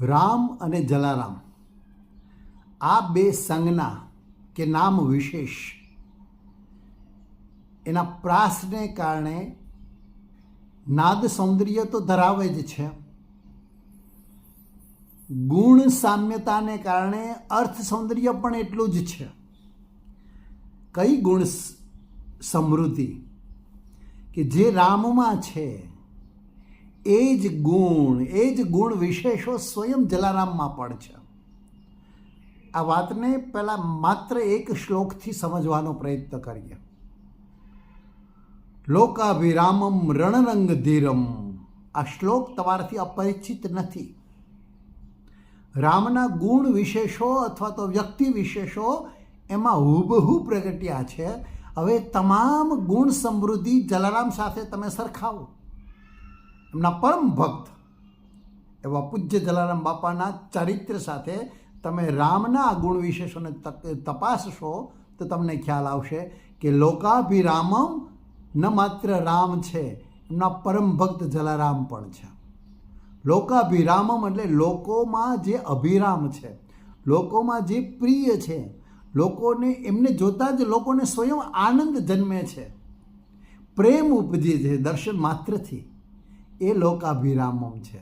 રામ અને જલારામ આ બે સંજ્ઞા કે નામ વિશેષ એના પ્રાસને કારણે નાદ સૌંદર્ય તો ધરાવે જ છે, ગુણ સામ્યતાને કારણે અર્થ સૌંદર્ય પણ એટલું જ છે. કઈ ગુણ સમૃદ્ધિ કે જે રામમાં છે એ જ ગુણ વિશેષો સ્વયં જલારામમાં પણ છે. આ વાતને પહેલાં માત્ર એક શ્લોકથી સમજવાનો પ્રયત્ન કરીએ. લોકાભિરામમ રણરંગ ધીરમ. આ શ્લોક તમારાથી અપરિચિત નથી. રામના ગુણ વિશેષો અથવા તો વ્યક્તિ વિશેષો એમાં હુબહુ પ્રગટ્યા છે. હવે તમામ ગુણ સમૃદ્ધિ જલારામ સાથે તમે સરખાવો. એમના પરમ ભક્ત એવા પૂજ્ય જલારામ બાપાના ચરિત્ર સાથે તમે રામના ગુણ વિશેષોને તપાસશો તો તમને ખ્યાલ આવશે કે લોકાભિરામમ ન માત્ર રામ છે, એમના પરમ ભક્ત જલારામ પણ છે. લોકાભિરામમ એટલે લોકોમાં જે અભિરામ છે, લોકોમાં જે પ્રિય છે, લોકોને એમને જોતાં જ લોકોને સ્વયં આનંદ જન્મે છે, પ્રેમ ઉપજે છે દર્શન માત્રથી. એ લોકાભિરામમ છે.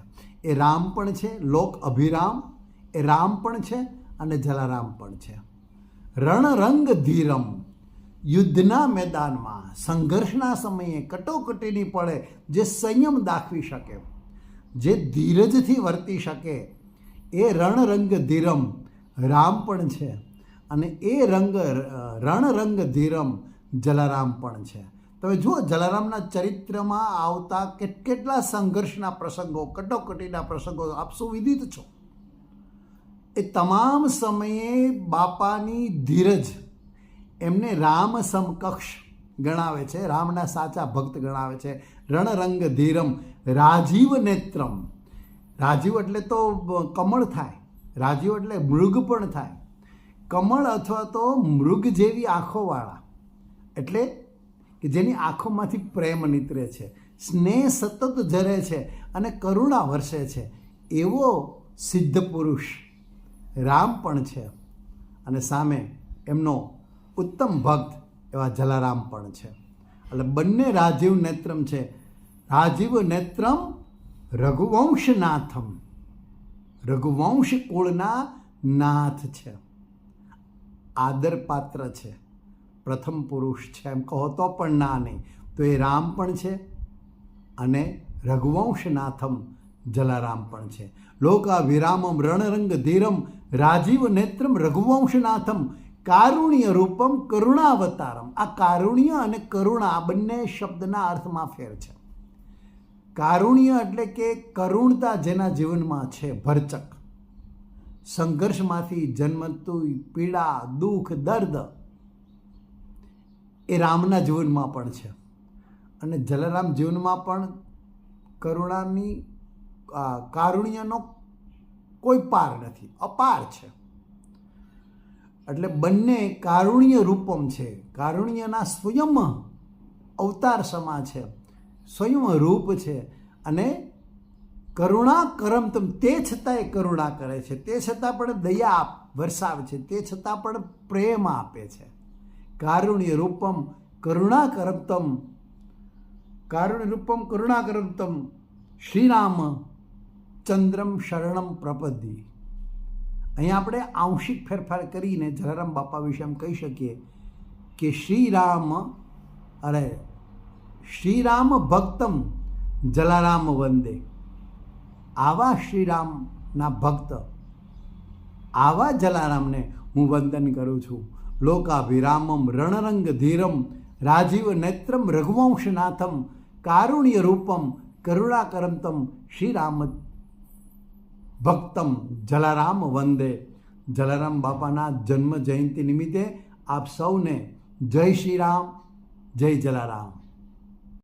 એ રામ પણ છે, લોક અભિરામ એ રામ પણ છે અને જલારામ પણ છે. રણરંગ ધીરમ. યુદ્ધના મેદાનમાં સંઘર્ષના સમયે કટોકટીની પડે જે સંયમ દાખવી શકે, જે ધીરજથી વર્તી શકે, એ રણરંગ ધીરમ રામ પણ છે અને એ રણરંગ ધીરમ જલારામ પણ છે. તમે જુઓ જલારામના ચરિત્રમાં આવતા કેટલા સંઘર્ષના પ્રસંગો, કટોકટીના પ્રસંગો આપ સૌ વિદિત છો. એ તમામ સમયે બાપાની ધીરજ એમને રામ સમકક્ષ ગણાવે છે, રામના સાચા ભક્ત ગણાવે છે. રણરંગ ધીરમ રાજીવ નેત્રમ. રાજીવ એટલે તો કમળ થાય, રાજીવ એટલે મૃગ પણ થાય. કમળ અથવા તો મૃગ જેવી આંખોવાળા, એટલે કે જેની આંખોમાંથી પ્રેમ નીતરે છે, સ્નેહ સતત ઝરે છે અને કરુણા વરસે છે, એવો સિદ્ધ પુરુષ રામ પણ છે. અને સામે એમનો ઉત્તમ ભક્ત એવા જલારામ પણ છે. એટલે બંને રાજીવ નેત્રમ છે. રાજીવ નેત્રમ રઘુવંશનાથમ. રઘુવંશ કુળના નાથ છે, આદરપાત્ર છે, પ્રથમ પુરુષ છે એમ કહો તો પણ ના નહીં. તો એ રામ પણ છે અને રઘુવંશનાથમ જલારામ પણ છે. લોકાભિરામમ રણરંગ ધીરમ રાજીવ નેત્રમ રઘુવંશનાથમ કારુણ્ય રૂપમ કરુણાવતારમ. આ કારુણ્ય અને કરુણા આ બંને શબ્દના અર્થમાં ફેર છે. કારુણ્ય એટલે કે કરુણતા જેના જીવનમાં છે, ભરચક સંઘર્ષમાંથી જન્મતું પીડા, દુઃખ, દર્દ એ રામના જીવનમાં પણ છે અને જલારામ જીવનમાં પણ કરુણાની કારુણ્યનો કોઈ પાર નથી, અપાર છે. એટલે બંને કારુણ્ય રૂપમ છે, કારુણ્યના સ્વયં અવતાર સમા છે, સ્વયં રૂપ છે. અને કરુણા કરમતમ, તે છતાંય કરુણા કરે છે, તે છતાં પણ દયા વરસાવે છે, તે છતાં પણ પ્રેમ આપે છે. કારુણ્ય રૂપમ કરુણા કરમતમ, કારુણ્ય રૂપમ કરુણા કરમતમ શ્રીરામ ચંદ્રમ શરણમ પ્રપદ્યે. અહીંયા આપણે આંશિક ફેરફાર કરીને જલારામ બાપા વિશે એમ કહી શકીએ કે શ્રીરામ ભક્તમ જલારામ વંદે. આવા શ્રીરામના ભક્ત, આવા જલારામને હું વંદન કરું છું. લોકાભિરામમ રણરંગ ધીરમ રાજીવ નેત્રમ રઘુવંશનાથમ કારુણ્ય રૂપમ કરુણાકરમતમ શ્રીરામ ભક્તમ જલારામ વંદે. જલારામ બાપાના જન્મ જયંતિ નિમિત્તે આપ સૌને જય શ્રી રામ, જય જલારામ.